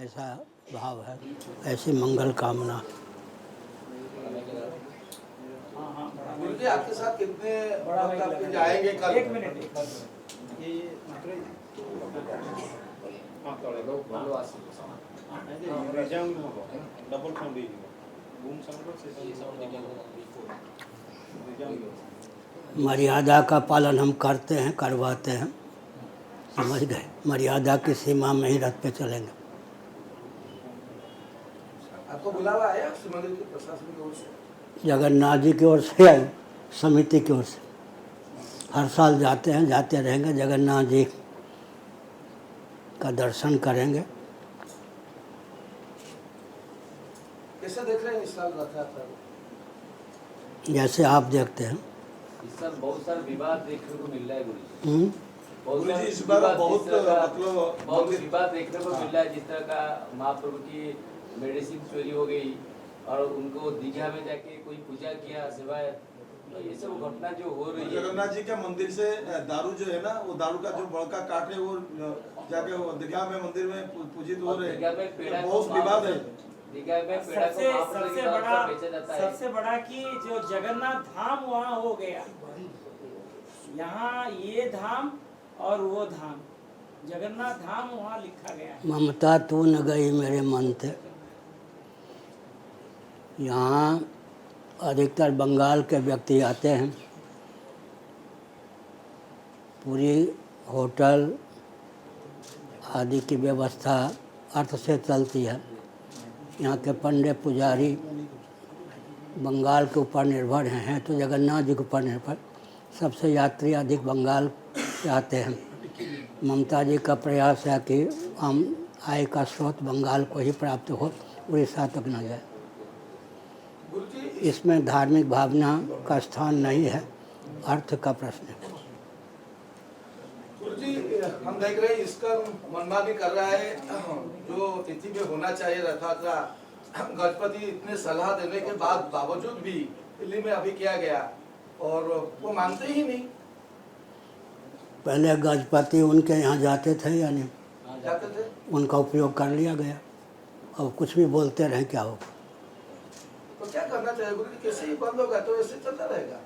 ऐसा भाव है, ऐसी मंगल कामना। गुरु जी आपके साथ कितने वक्त जाएंगे कल? एक मिनट मर्यादा का पालन हम करते हैं, करवाते हैं, समझ गए। मर्यादा की सीमा में ही रथ पे चलेंगे। आपको बुलावा आया मंदिर के प्रशासन की ओर से? जगन्नाथ जी की ओर से या समिति की ओर से? हर साल जाते हैं, जाते रहेंगे। जगन्नाथ जी का दर्शन करेंगे। कैसे देख रहे हैं इस साल रथ यात्रा को? जैसे आप देखते हैं। इस साल बहुत सारे विवाद देखने को मिल रहा है गुरु जी। गुरु जी इस बार बहुत विवाद देखने को मिल रहा है। जिस तरह का महाप्रभु की मेडिसिन चोरी हो गई और उनको दीघा में जाके कोई पूजा किया सिवाय, तो ये सब घटना जो हो रही है। जगन्नाथ जी के मंदिर से दारू जो है ना, वो दारू का जो बड़का काट है वो जाके दीघा में मंदिर में पूजित हो रहे हैं। बहुत विवाद है। सबसे बड़ा कि जो जगन्नाथ धाम वहाँ हो गया, यहाँ ये धाम और वो धाम, जगन्नाथ धाम वहाँ लिखा गया है। ममता तू न गई मेरे मन से। यहाँ अधिकतर बंगाल के व्यक्ति आते हैं। पूरी होटल आदि की व्यवस्था अर्थ से चलती है। यहाँ के पंडित पुजारी बंगाल के ऊपर निर्भर हैं तो जगन्नाथ जी के ऊपर निर्भर। सबसे यात्री अधिक बंगाल से आते हैं। ममता जी का प्रयास है कि हम आय का स्रोत बंगाल को ही प्राप्त हो, उड़ीसा तक न जाए। इसमें धार्मिक भावना का स्थान नहीं है, अर्थ का प्रश्न है। गुरु जी हम देख रहे हैं इसका मनमानी कर रहा है। जो तिथि में होना चाहिए रथ यात्रा, गजपति इतने सलाह देने के बाद बावजूद भी दिल्ली में अभी किया गया और वो मानते ही नहीं। पहले गजपति उनके यहाँ जाते थे या नहीं? जाते थे। उनका उपयोग कर लिया गया। अब कुछ भी बोलते रहे क्या होगा? तो क्या करना चाहिए गुरु जी? कैसे ही बंद होगा तो ऐसे चलता रहेगा?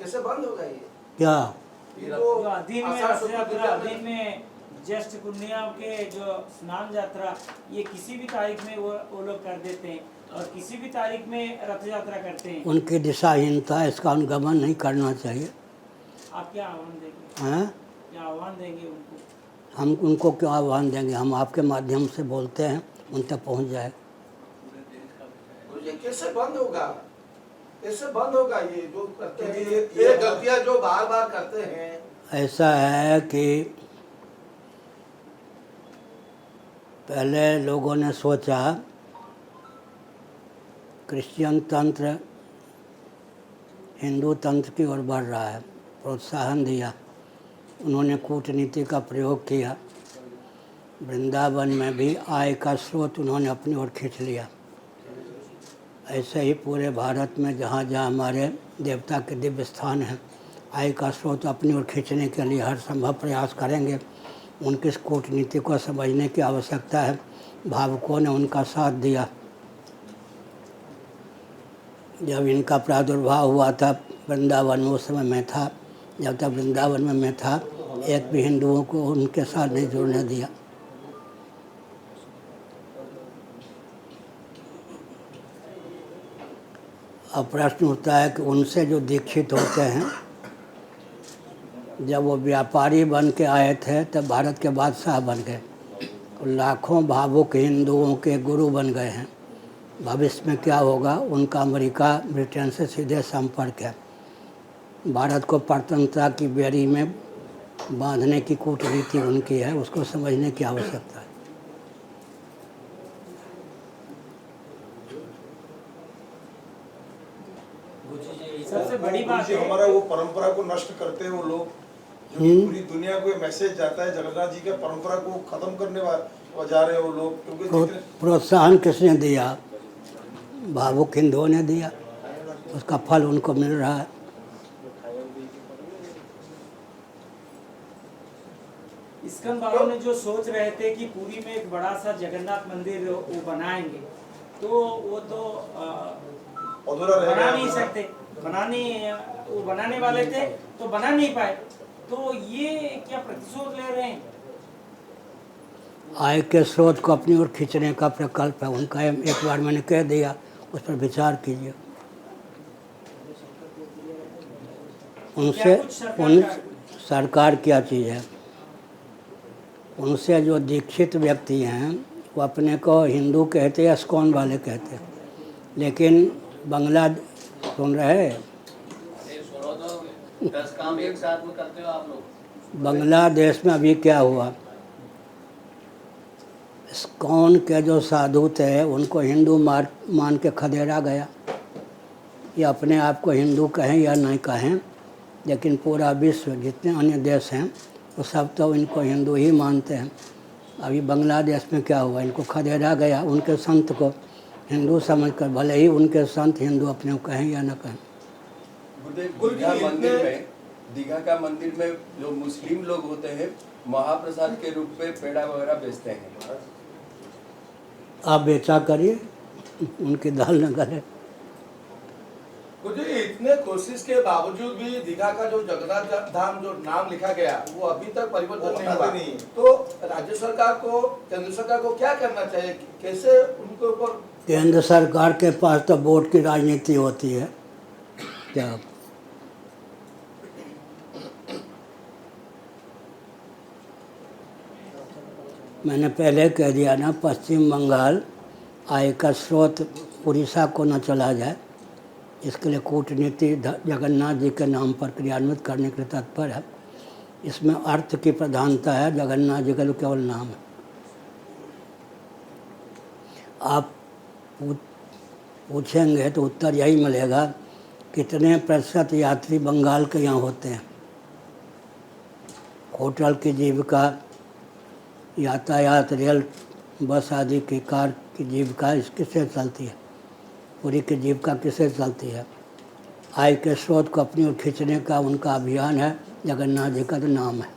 कैसे बंद होगा ये? क्या अधीन में ज्येष्ठ पूर्णिमा के जो स्नान यात्रा, ये किसी भी तारीख में वो लोग कर देते हैं और किसी भी तारीख में रथ यात्रा करते हैं। उनकी दिशाहीनता, इसका अनुगमन नहीं करना चाहिए। आप क्या आह्वान देंगे? हैं? क्या आह्वान देंगे उनको? हम उनको क्यों आह्वान देंगे? हम आपके माध्यम से बोलते हैं, उन तक पहुँच जाए। ये कैसे बंद होगा? कैसे बंद होगा ये जो करते हैं, ये गलतियां जो बार बार करते हैं? ऐसा है कि पहले लोगों ने सोचा क्रिश्चियन तंत्र हिंदू तंत्र की ओर बढ़ रहा है, प्रोत्साहन दिया। उन्होंने कूटनीति का प्रयोग किया। वृंदावन में भी आय का स्रोत उन्होंने अपनी ओर खींच लिया। ऐसे ही पूरे भारत में जहाँ जहाँ हमारे देवता के दिव्य स्थान हैं, आय का स्रोत अपनी ओर खींचने के लिए हर संभव प्रयास करेंगे। उनकी इस कूटनीति को समझने की आवश्यकता है। भावुकों ने उनका साथ दिया। जब इनका प्रादुर्भाव हुआ था वृंदावन में, उस समय मैं था, जब तक वृंदावन में मैं था, एक भी हिंदुओं को उनके साथ नहीं जुड़ने दिया। अब प्रश्न उठता है कि उनसे जो दीक्षित होते हैं, जब वो व्यापारी बन के आए थे तब भारत के बादशाह बन गए। लाखों भावुक हिंदुओं के गुरु बन गए हैं। भविष्य में क्या होगा? उनका अमेरिका ब्रिटेन से सीधे संपर्क है। भारत को परतंत्रता की बेड़ी में बांधने की कूटनीति उनकी है, उसको समझने की आवश्यकता है। सबसे बड़ी बात है हमारा वो परंपरा को नष्ट करते हैं वो लोग, जो पूरी दुनिया को मैसेज जाता है जगन्नाथ जी के परंपरा को खत्म करने जा रहे हैं वो लोग। क्योंकि प्रोत्साहन किसने दिया? भावुक हिंदुओं ने दिया। उसका फल उनको मिल रहा है। इस्कॉन वालों ने जो सोच रहे थे कि पुरी में एक बड़ा सा जगन्नाथ मंदिर वो बनाएंगे, तो वो तो अधूरा रह बना गया। नहीं सकते, वो बनाने वाले थे तो बना नहीं पाए। तो ये क्या प्रतिशोध ले रहे हैं? आय के स्रोत को अपनी ओर खींचने का प्रकल्प है उनका। एक बार मैंने कह दिया, उस पर विचार कीजिए। उनसे उन सरकार क्या चीज़ है? उनसे जो दीक्षित व्यक्ति हैं वो अपने को हिंदू कहते या इस्कॉन वाले कहते हैं, लेकिन बंगला सुन रहे हैं, 10 काम एक साथ में करते हो आप लोग। बांग्लादेश में अभी क्या हुआ, इस्कॉन के जो साधु थे उनको हिंदू मान के खदेड़ा गया। ये अपने आप को हिंदू कहें या नहीं कहें, लेकिन पूरा विश्व जितने अन्य देश हैं वो सब तो इनको हिंदू ही मानते हैं। अभी बांग्लादेश में क्या हुआ, इनको खदेड़ा गया, उनके संत को हिंदू समझकर, भले ही उनके संत हिंदू अपने को कहें या न कहें। दीघा का मंदिर में जो मुस्लिम लोग होते हैं महाप्रसाद के रूप में पेड़ा वगैरह बेचते हैं। आप बेचा करिए, उनकी दाल न गले। कुछ इतने कोशिश के बावजूद भी दीघा का जो जगन्नाथ धाम जो नाम लिखा गया वो अभी तक परिवर्तन नहीं हुआ। तो राज्य सरकार को, केंद्र सरकार को क्या करना चाहिए, कैसे उनके ऊपर? केंद्र सरकार के पास तो वोट की राजनीति होती है क्या? मैंने पहले कह दिया ना, पश्चिम बंगाल आय का स्रोत उड़ीसा को न चला जाए, इसके लिए कूटनीति जगन्नाथ जी के नाम पर क्रियान्वित करने के लिए तत्पर है। इसमें अर्थ की प्रधानता है, जगन्नाथ जी का जो केवल नाम है। आप पूछेंगे तो उत्तर यही मिलेगा, कितने प्रतिशत यात्री बंगाल के यहाँ होते हैं? होटल की जीविका, यातायात, रेल, बस आदि की, कार की जीविका किससे चलती है? पूरी की जीविका किससे चलती है? आय के स्रोत को अपनी ओर खींचने का उनका अभियान है, जगन्नाथ जी का तो नाम है।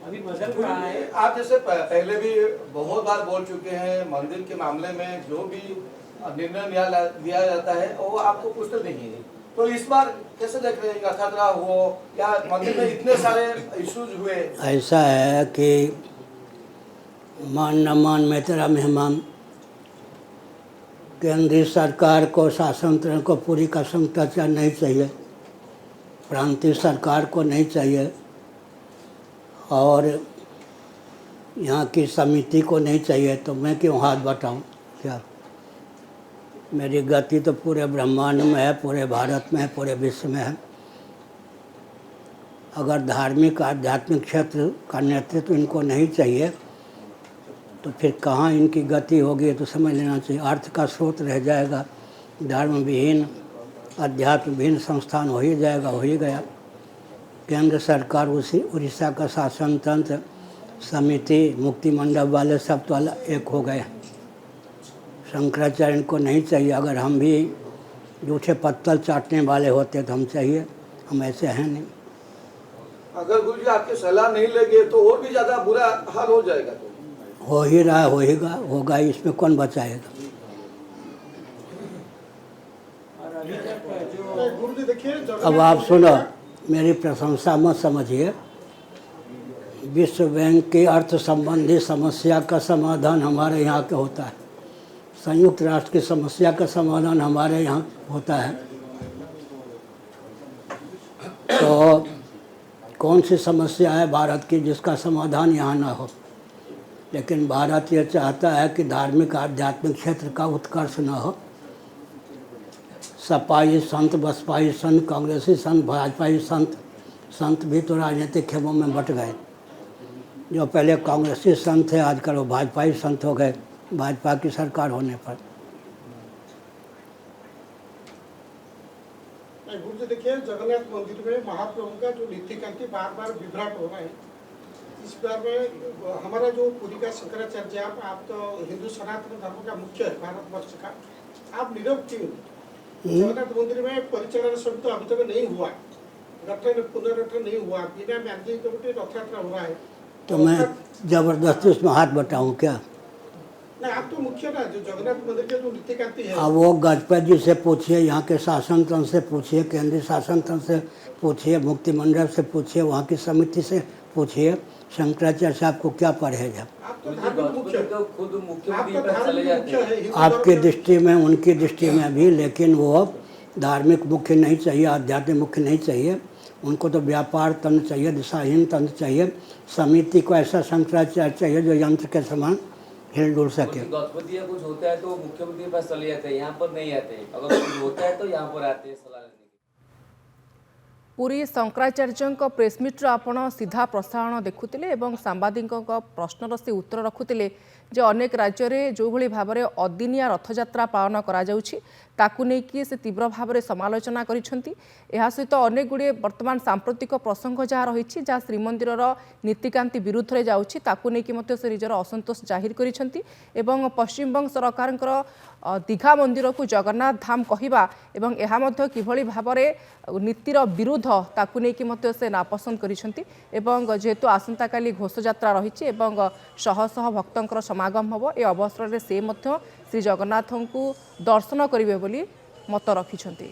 अभी बदल रहा है। आप जैसे पहले भी बहुत बार बोल चुके हैं, मंदिर के मामले में जो भी निर्णय लिया जाता है वो आपको पुष्ट नहीं है। तो इस बार कैसे देख रहे हैं, खतरा हो या मंदिर में इतने सारे इश्यूज हुए? ऐसा है कि मान न मान मैं तेरा मेहमान। केंद्रीय सरकार को, शासन तंत्र को पूरी का संरचना नहीं चाहिए, प्रांतीय सरकार को नहीं चाहिए, और यहाँ की समिति को नहीं चाहिए, तो मैं क्यों हाथ बटाऊँ? क्या मेरी गति तो पूरे ब्रह्मांड में है, पूरे भारत में है, पूरे विश्व में है। अगर धार्मिक आध्यात्मिक क्षेत्र का नेतृत्व इनको नहीं चाहिए तो फिर कहाँ इनकी गति होगी, तो समझ लेना चाहिए। अर्थ का स्रोत रह जाएगा, धर्म विहीन, अध्यात्म विहीन संस्थान हो ही जाएगा, हो ही गया। केंद्र सरकार, उसी उड़ीसा का शासन तंत्र, समिति, मुक्ति मंडप वाले सब तो अलग एक हो गए। शंकराचार्य को नहीं चाहिए। अगर हम भी जूठे पत्तल चाटने वाले होते तो हम चाहिए, हम ऐसे हैं नहीं। अगर गुरु जी आपकी सलाह नहीं लेंगे तो और भी ज्यादा बुरा हाल हो जाएगा। तो हो ही रहा है, होगा ही, इसमें कौन बचाएगा? और अभी तक जो गुरु जी देखिए, अब आप सुनो, मेरी प्रशंसा मत समझिए। विश्व बैंक की अर्थ संबंधी समस्या का समाधान हमारे यहाँ के होता है, संयुक्त राष्ट्र की समस्या का समाधान हमारे यहाँ होता है। तो कौन सी समस्या है भारत की जिसका समाधान यहाँ ना हो? लेकिन भारत ये चाहता है कि धार्मिक आध्यात्मिक क्षेत्र का उत्कर्ष न हो। सपाई संत, बसपाई संत, कांग्रेसी संत, भाजपाई संत भी तो राजनीतिक खेमों में बट गए। जो पहले कांग्रेसी संत थे आजकल वो भाजपाई संत हो गए, भाजपा की सरकार होने पर। गुरु जी देखिए, जगन्नाथ मंदिर में महाप्रभु का जो नीतिकांति बार बार विभ्राट हो रहा है। इस बार में हमारा जो पुरी का शंकराचार्य, आप तो हिंदू सनातन धर्म का मुख्य है भारतवर्ष का, आप नीरव क्यों? जगन्नाथ मंदिर में परिचालन समिति अभी तक नहीं हुआ, गठन पुनर्गठन नहीं हुआ, बिना मैंडेट कमेटी रथ यात्रा हो रहा है। तो मैं जबरदस्ती उसमें हाथ बटाऊं क्या? नहीं, आप तो मुख्य ना, जो जगन्नाथ मंदिर के जो नीतिकांति है। अब वो गजपति जी से पूछिए, यहाँ के शासन तंत्र से पूछिए, केंद्रीय शासन तंत्र से पूछिए, मुक्ति मंडल से पूछिए, वहाँ की समिति से पूछिए, शंकराचार्य साहब को क्या परहेज है? आप तो धार्मिक मुख्य, तो खुद आप मुख्यमंत्री तो पर चले धार्मिक जाते मुख्य हैं। है हिंदू आपकी धर्म में। दृष्टि में, उनकी दृष्टि में भी, लेकिन वो धार्मिक मुख्य नहीं चाहिए, आध्यात्मिक मुख्य नहीं चाहिए। उनको तो व्यापार तंत्र चाहिए, दिशाहीन तंत्र चाहिए। समिति को ऐसा शंकराचार्य चाहिए जो यंत्र के समान हिल डुल सके। गौतमती या कुछ होता है तो मुख्यमंत्री के पास चले जाते हैं, यहाँ पर नहीं आते। अगर कुछ होता है तो यहाँ पर आते हैं सलाह लेने के लिए। पुरी शंकराचार्य प्रेसमिट्र आपण सीधा प्रसारण देखुले और सांबादिक प्रश्नर से उत्तर रखुले जे अनेक राज्य में जो भली भाव में अदिनिया रथयात्रा पालन करा से तीव्र भाव में समालोचना करिसेंती। एहा सहित अनेक गुड़े वर्तमान सांप्रतिक प्रसंग जहाँ रही जहाँ श्रीमंदिर नीतिकांति विरुद्ध में जाऊँगी ताकू नहीं से निजर असंतोष जाहिर करिसेंती एवं पश्चिमबंग सरकार दीघा मंदिर को जगन्नाथ धाम कहवा एवं एहा मध्य किभली भाव में नीतिर विरुद्ध ताकू नहीं से नापसंद करिसेंती एवं जेहेतु आसंता काली घोषयात्रा रही शह शह भक्तंकर समागम हम ए अवसर में से श्री जगन्नाथ को दर्शन करेंगे बोली मत रखिछंती।